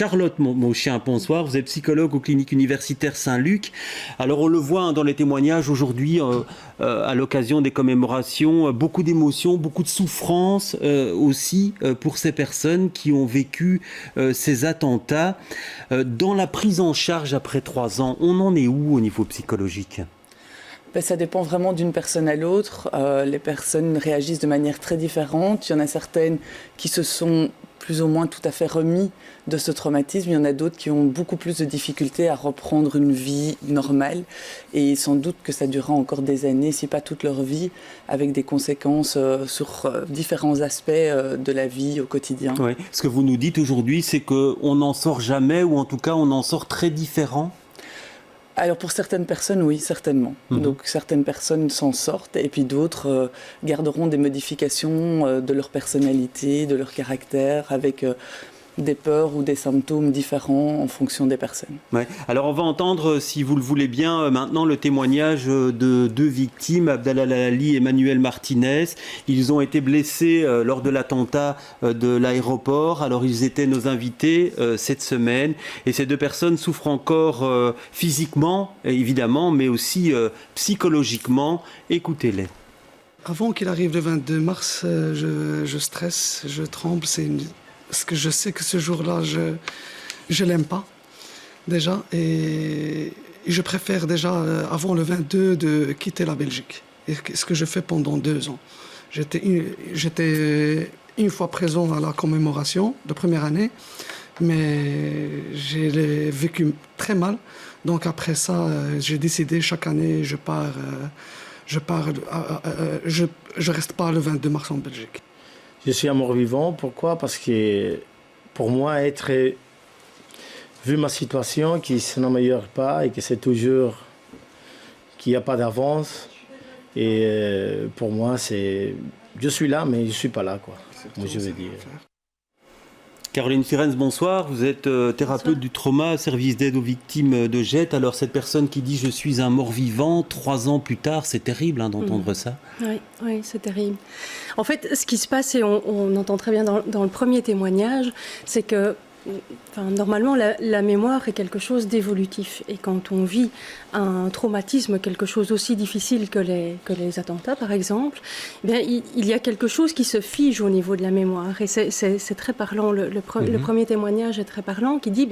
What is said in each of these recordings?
Charlotte Mauchien, bonsoir. Vous êtes psychologue aux cliniques universitaires Saint-Luc. Alors on le voit dans les témoignages aujourd'hui, à l'occasion des commémorations, beaucoup d'émotions, beaucoup de souffrance aussi pour ces personnes qui ont vécu ces attentats. Dans la prise en charge après 3 ans, on en est où au niveau psychologique ? Ça dépend vraiment d'une personne à l'autre. Les personnes réagissent de manière très différente. Il y en a certaines qui se sont plus ou moins tout à fait remis de ce traumatisme. Il y en a d'autres qui ont beaucoup plus de difficultés à reprendre une vie normale. Et sans doute que ça durera encore des années, si pas toute leur vie, avec des conséquences sur différents aspects de la vie au quotidien. Oui. Ce que vous nous dites aujourd'hui, c'est qu'on n'en sort jamais, ou en tout cas on en sort très différent. Alors pour certaines personnes, oui, certainement. Donc certaines personnes s'en sortent et puis d'autres garderont des modifications de leur personnalité, de leur caractère, avec des peurs ou des symptômes différents en fonction des personnes. Ouais. Alors on va entendre, si vous le voulez bien, maintenant le témoignage de 2 victimes, Abdallah Lalali et Emmanuel Martinez. Ils ont été blessés lors de l'attentat de l'aéroport. Alors ils étaient nos invités cette semaine. Et ces 2 personnes souffrent encore physiquement, évidemment, mais aussi psychologiquement. Écoutez-les. Avant qu'il arrive le 22 mars, je stresse, je tremble. Parce que je sais que ce jour-là, je l'aime pas, déjà. Et je préfère déjà, avant le 22, de quitter la Belgique. Et ce que je fais pendant 2 ans. J'étais une fois présent à la commémoration de première année, mais j'ai vécu très mal. Donc après ça, j'ai décidé, chaque année, je reste pas le 22 mars en Belgique. Je suis un mort-vivant. Pourquoi ? Parce que pour moi, vu ma situation qui ne s'améliore pas et que c'est toujours qu'il n'y a pas d'avance. Et pour moi, je suis là, mais je ne suis pas là, quoi. Moi, je veux dire. Caroline Firenze, bonsoir. Vous êtes thérapeute du trauma, service d'aide aux victimes de jet. Alors cette personne qui dit « je suis un mort-vivant », 3 ans plus tard, c'est terrible d'entendre ça. Oui, c'est terrible. En fait, ce qui se passe, et on entend très bien dans le premier témoignage, c'est que normalement, la mémoire est quelque chose d'évolutif. Et quand on vit un traumatisme, quelque chose aussi difficile que les attentats, par exemple, eh bien, il y a quelque chose qui se fige au niveau de la mémoire. Et c'est très parlant. Le premier témoignage est très parlant, qui dit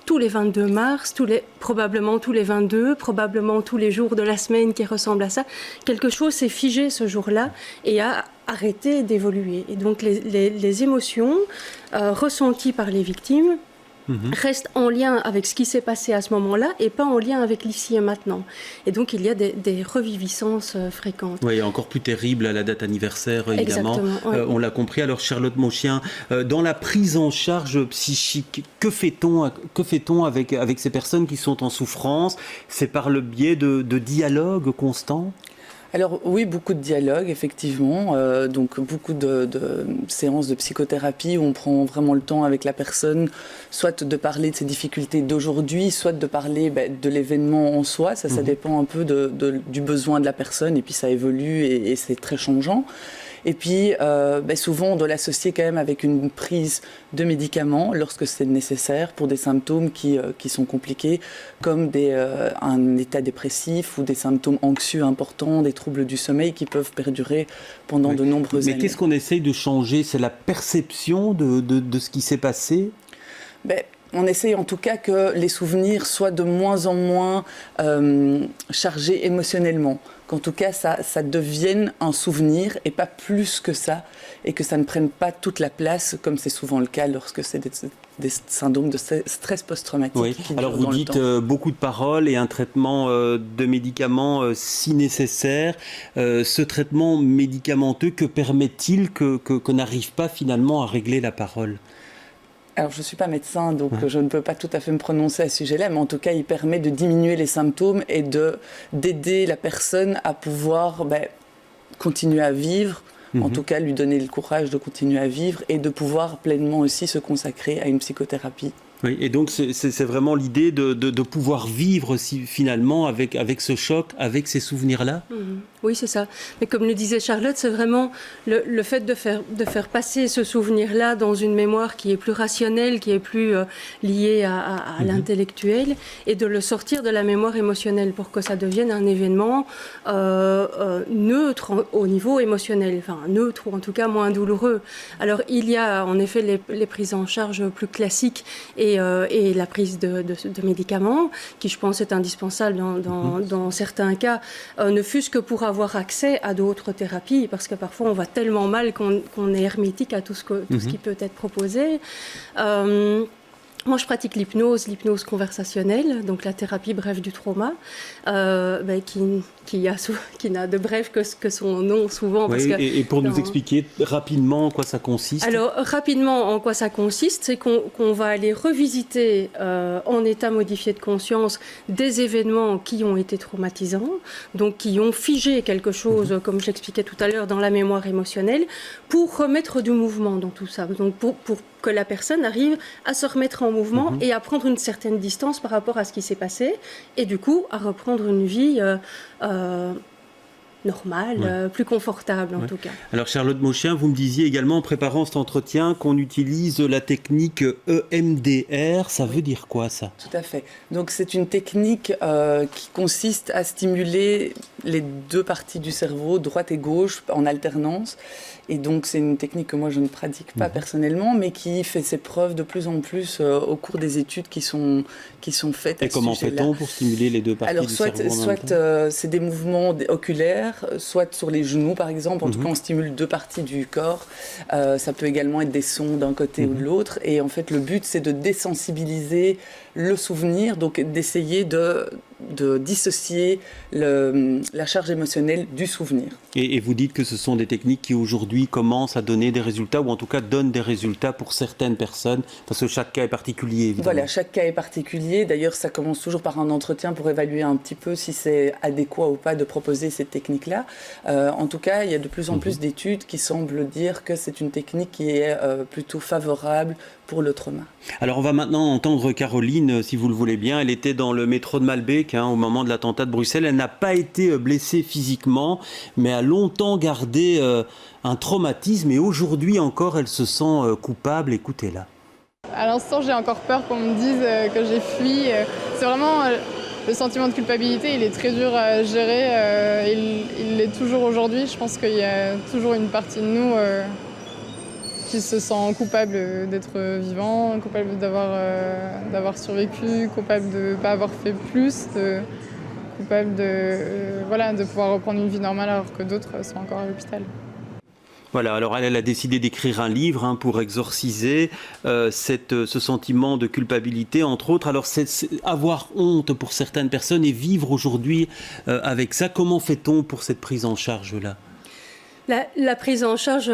tous les 22 mars, probablement tous les 22, probablement tous les jours de la semaine qui ressemblent à ça, quelque chose s'est figé ce jour-là et a arrêté d'évoluer. Et donc les émotions ressenties par les victimes restent en lien avec ce qui s'est passé à ce moment-là et pas en lien avec l'ici et maintenant. Et donc il y a des reviviscences fréquentes. Oui, encore plus terrible à la date anniversaire, évidemment. Oui. On l'a compris. Alors Charlotte Mauchien, dans la prise en charge psychique, que fait-on avec ces personnes qui sont en souffrance ? C'est par le biais de dialogues constants ? Alors oui, beaucoup de dialogues, effectivement. Donc beaucoup de séances de psychothérapie où on prend vraiment le temps avec la personne, soit de parler de ses difficultés d'aujourd'hui, soit de parler de l'événement en soi. Ça dépend un peu du besoin de la personne et puis ça évolue et c'est très changeant. Et puis, souvent, on doit l'associer quand même avec une prise de médicaments lorsque c'est nécessaire pour des symptômes qui sont compliqués, comme un état dépressif ou des symptômes anxieux importants, des troubles du sommeil qui peuvent perdurer pendant de nombreuses années. Mais qu'est-ce qu'on essaye de changer ? C'est la perception de ce qui s'est passé ? On essaye en tout cas que les souvenirs soient de moins en moins chargés émotionnellement. Qu'en tout cas, ça devienne un souvenir et pas plus que ça. Et que ça ne prenne pas toute la place, comme c'est souvent le cas lorsque c'est des syndromes de stress post-traumatique. Oui. Alors vous dites beaucoup de paroles et un traitement de médicaments si nécessaire. Ce traitement médicamenteux, que permet-il qu'on n'arrive pas finalement à régler la parole ? Alors, je ne suis pas médecin, donc je ne peux pas tout à fait me prononcer à ce sujet-là, mais en tout cas, il permet de diminuer les symptômes et d'aider la personne à pouvoir continuer à vivre, en tout cas lui donner le courage de continuer à vivre et de pouvoir pleinement aussi se consacrer à une psychothérapie. Oui, et donc c'est vraiment l'idée de pouvoir vivre finalement avec ce choc, avec ces souvenirs-là. Oui, c'est ça. Mais comme le disait Charlotte, c'est vraiment le fait de faire passer ce souvenir-là dans une mémoire qui est plus rationnelle, qui est plus liée à l'intellectuel, et de le sortir de la mémoire émotionnelle pour que ça devienne un événement neutre au niveau émotionnel, enfin neutre ou en tout cas moins douloureux. Alors il y a en effet les prises en charge plus classiques et la prise de médicaments, qui je pense est indispensable dans certains cas, ne fût-ce que pour avoir accès à d'autres thérapies, parce que parfois on va tellement mal qu'on est hermétique à tout ce qui peut être proposé. Moi, je pratique l'hypnose conversationnelle, donc la thérapie brève du trauma, qui n'a de bref que son nom souvent. Oui, parce et pour nous expliquer rapidement en quoi ça consiste. Alors, rapidement, en quoi ça consiste, c'est qu'on va aller revisiter en état modifié de conscience des événements qui ont été traumatisants, donc qui ont figé quelque chose, comme je l'expliquais tout à l'heure, dans la mémoire émotionnelle, pour remettre du mouvement dans tout ça. Donc, pour que la personne arrive à se remettre en mouvement et à prendre une certaine distance par rapport à ce qui s'est passé, et du coup à reprendre une vie normale, plus confortable en tout cas. Alors Charlotte Mauchien, vous me disiez également en préparant cet entretien qu'on utilise la technique EMDR. Ça veut dire quoi ça? Tout à fait. Donc c'est une technique qui consiste à stimuler les deux parties du cerveau, droite et gauche, en alternance. Et donc c'est une technique que moi je ne pratique pas personnellement, mais qui fait ses preuves de plus en plus au cours des études qui sont faites. Et comment fait-on pour stimuler les deux parties du cerveau? Alors soit c'est des mouvements oculaires, soit sur les genoux par exemple. En tout cas on stimule deux parties du corps. Ça peut également être des sons d'un côté ou de l'autre. Et en fait le but c'est de désensibiliser le souvenir, donc d'essayer de dissocier la charge émotionnelle du souvenir. Et vous dites que ce sont des techniques qui aujourd'hui commencent à donner des résultats, ou en tout cas donnent des résultats pour certaines personnes, parce que chaque cas est particulier, évidemment. Voilà, chaque cas est particulier. D'ailleurs, ça commence toujours par un entretien pour évaluer un petit peu si c'est adéquat ou pas de proposer cette technique-là. En tout cas, il y a de plus en plus d'études qui semblent dire que c'est une technique qui est plutôt favorable pour le trauma. Alors on va maintenant entendre Caroline, si vous le voulez bien. Elle était dans le métro de Malbec au moment de l'attentat de Bruxelles. Elle n'a pas été blessée physiquement, mais a longtemps gardé un traumatisme, et aujourd'hui encore elle se sent coupable. Écoutez-la. À l'instant, j'ai encore peur qu'on me dise que j'ai fui. C'est vraiment le sentiment de culpabilité, il est très dur à gérer. Il l'est toujours aujourd'hui. Je pense qu'il y a toujours une partie de nous qui se sent coupable d'être vivant, coupable d'avoir survécu, coupable de ne pas avoir fait plus, coupable de pouvoir reprendre une vie normale alors que d'autres sont encore à l'hôpital. Voilà, alors elle a décidé d'écrire un livre pour exorciser ce sentiment de culpabilité, entre autres. Alors, c'est avoir honte pour certaines personnes et vivre aujourd'hui avec ça. Comment fait-on pour cette prise en charge-là ? La prise en charge,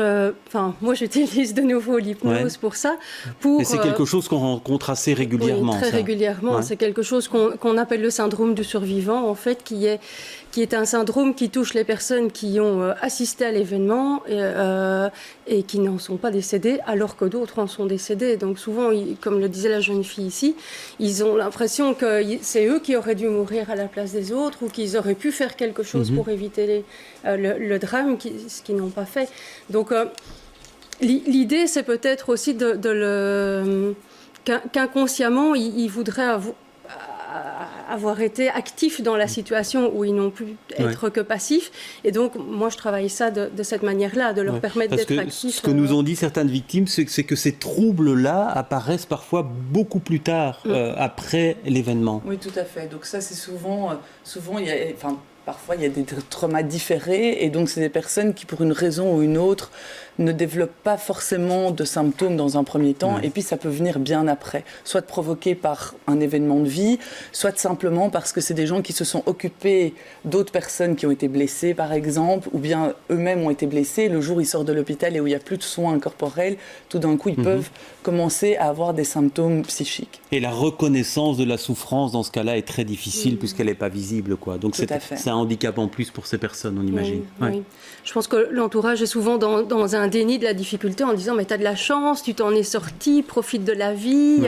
moi j'utilise de nouveau l'hypnose pour ça. Mais c'est quelque chose qu'on rencontre assez régulièrement. Oui, très régulièrement. Ouais. C'est quelque chose qu'on appelle le syndrome du survivant, en fait, qui est un syndrome qui touche les personnes qui ont assisté à l'événement et qui n'en sont pas décédées, alors que d'autres en sont décédés. Donc souvent, comme le disait la jeune fille ici, ils ont l'impression que c'est eux qui auraient dû mourir à la place des autres, ou qu'ils auraient pu faire quelque chose pour éviter le drame, ce qu'ils n'ont pas fait. Donc l'idée, c'est peut-être aussi qu'inconsciemment, ils voudraient avoir été actifs dans la situation où ils n'ont pu être que passifs. Et donc, moi, je travaille ça de cette manière-là, de leur permettre d'être actifs. Ce que nous ont dit certaines victimes, c'est que ces troubles-là apparaissent parfois beaucoup plus tard, après l'événement. Oui, tout à fait. Donc ça, c'est souvent parfois, il y a des traumas différés, et donc c'est des personnes qui, pour une raison ou une autre, ne développent pas forcément de symptômes dans un premier temps, et puis ça peut venir bien après, soit provoqué par un événement de vie, soit simplement parce que c'est des gens qui se sont occupés d'autres personnes qui ont été blessées, par exemple, ou bien eux-mêmes ont été blessés. Le jour où ils sortent de l'hôpital et où il n'y a plus de soins corporels, tout d'un coup, ils peuvent commencer à avoir des symptômes psychiques. Et la reconnaissance de la souffrance, dans ce cas-là, est très difficile, puisqu'elle n'est pas visible, quoi. Donc c'est un handicap en plus pour ces personnes, on imagine. Oui. Je pense que l'entourage est souvent dans un déni de la difficulté en disant mais t'as de la chance, tu t'en es sorti, profite de la vie.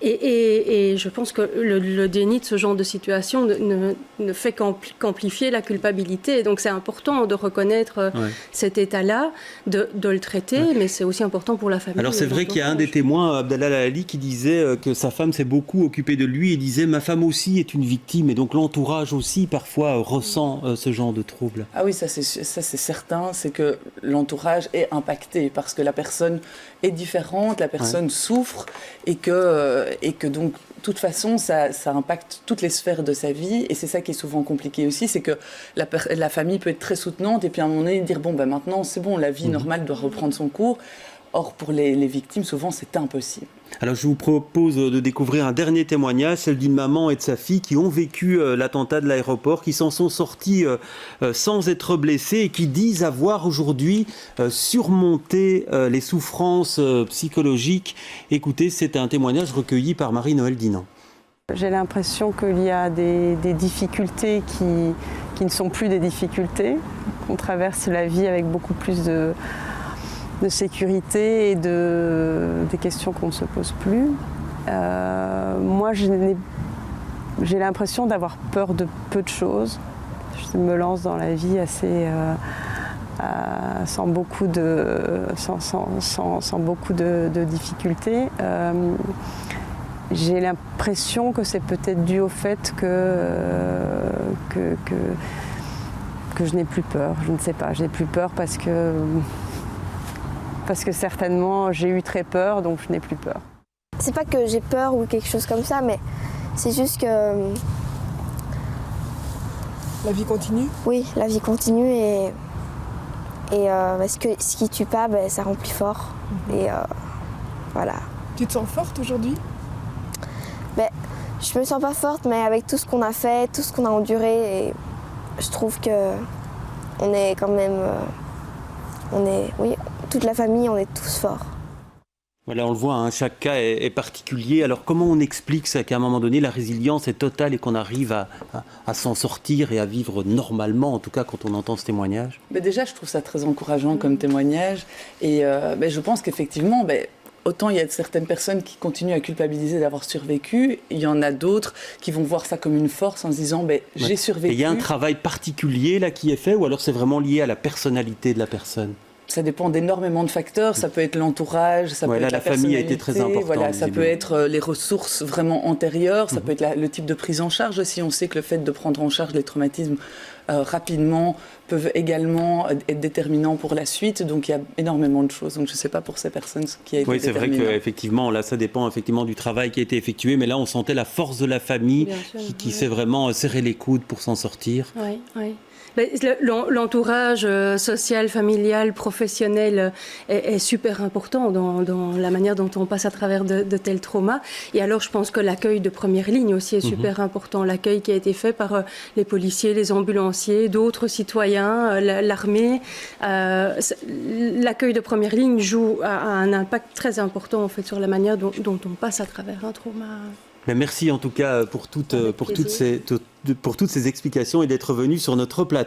Et je pense que le déni de ce genre de situation ne fait qu'amplifier la culpabilité. Donc c'est important de reconnaître cet état-là, de le traiter, mais c'est aussi important pour la famille. Alors c'est vrai qu'il y a un des témoins, Abdallah Lalali, qui disait que sa femme s'est beaucoup occupée de lui et disait ma femme aussi est une victime et donc l'entourage aussi parfois ressent ce genre de troubles. Ah oui, ça c'est certain, c'est que l'entourage est impacté parce que la personne est différente, la personne souffre et que donc de toute façon ça impacte toutes les sphères de sa vie et c'est ça qui est souvent compliqué aussi, c'est que la famille peut être très soutenante et puis à un moment donné dire bon ben maintenant c'est bon, la vie normale doit reprendre son cours. Or pour les victimes souvent c'est impossible. Alors je vous propose de découvrir un dernier témoignage, celle d'une maman et de sa fille qui ont vécu l'attentat de l'aéroport, qui s'en sont sortis sans être blessés et qui disent avoir aujourd'hui surmonté les souffrances psychologiques. Écoutez, c'est un témoignage recueilli par Marie-Noëlle Dinan. J'ai l'impression qu'il y a des difficultés qui ne sont plus des difficultés, qu'on traverse la vie avec beaucoup plus de sécurité et des questions qu'on ne se pose plus. Moi, j'ai l'impression d'avoir peur de peu de choses. Je me lance dans la vie assez sans beaucoup de difficultés. J'ai l'impression que c'est peut-être dû au fait que je n'ai plus peur. Je ne sais pas, je n'ai plus peur parce que certainement j'ai eu très peur, donc je n'ai plus peur. C'est pas que j'ai peur ou quelque chose comme ça, mais c'est juste que... La vie continue ? Oui, la vie continue et ce qui tue pas, ça rend plus fort. Et voilà. Tu te sens forte aujourd'hui ? Je me sens pas forte, mais avec tout ce qu'on a fait, tout ce qu'on a enduré, et je trouve que on est quand même... toute la famille, on est tous forts. Voilà, on le voit, chaque cas est particulier. Alors comment on explique ça, qu'à un moment donné, la résilience est totale et qu'on arrive à s'en sortir et à vivre normalement, en tout cas quand on entend ce témoignage ? Déjà, je trouve ça très encourageant comme témoignage. Et je pense qu'effectivement, autant il y a certaines personnes qui continuent à culpabiliser d'avoir survécu, il y en a d'autres qui vont voir ça comme une force en se disant j'ai survécu. Et il y a un travail particulier là qui est fait ou alors c'est vraiment lié à la personnalité de la personne ? Ça dépend d'énormément de facteurs. Ça peut être l'entourage, ça peut être la famille a été très importante. Voilà, ça peut être les ressources vraiment antérieures, ça peut être le type de prise en charge aussi. On sait que le fait de prendre en charge les traumatismes rapidement peuvent également être déterminants pour la suite. Donc il y a énormément de choses. Donc je ne sais pas pour ces personnes ce qui a été déterminant. Oui, c'est vrai qu'effectivement, là, ça dépend effectivement du travail qui a été effectué. Mais là, on sentait la force de la famille qui s'est vraiment serré les coudes pour s'en sortir. Oui, oui. L'entourage social, familial, professionnel est super important dans la manière dont on passe à travers de tels traumas. Et alors, je pense que l'accueil de première ligne aussi est super important. L'accueil qui a été fait par les policiers, les ambulanciers, d'autres citoyens, l'armée. L'accueil de première ligne a un impact très important en fait sur la manière dont on passe à travers un trauma. Merci en tout cas pour toutes ces explications et d'être venu sur notre plateau.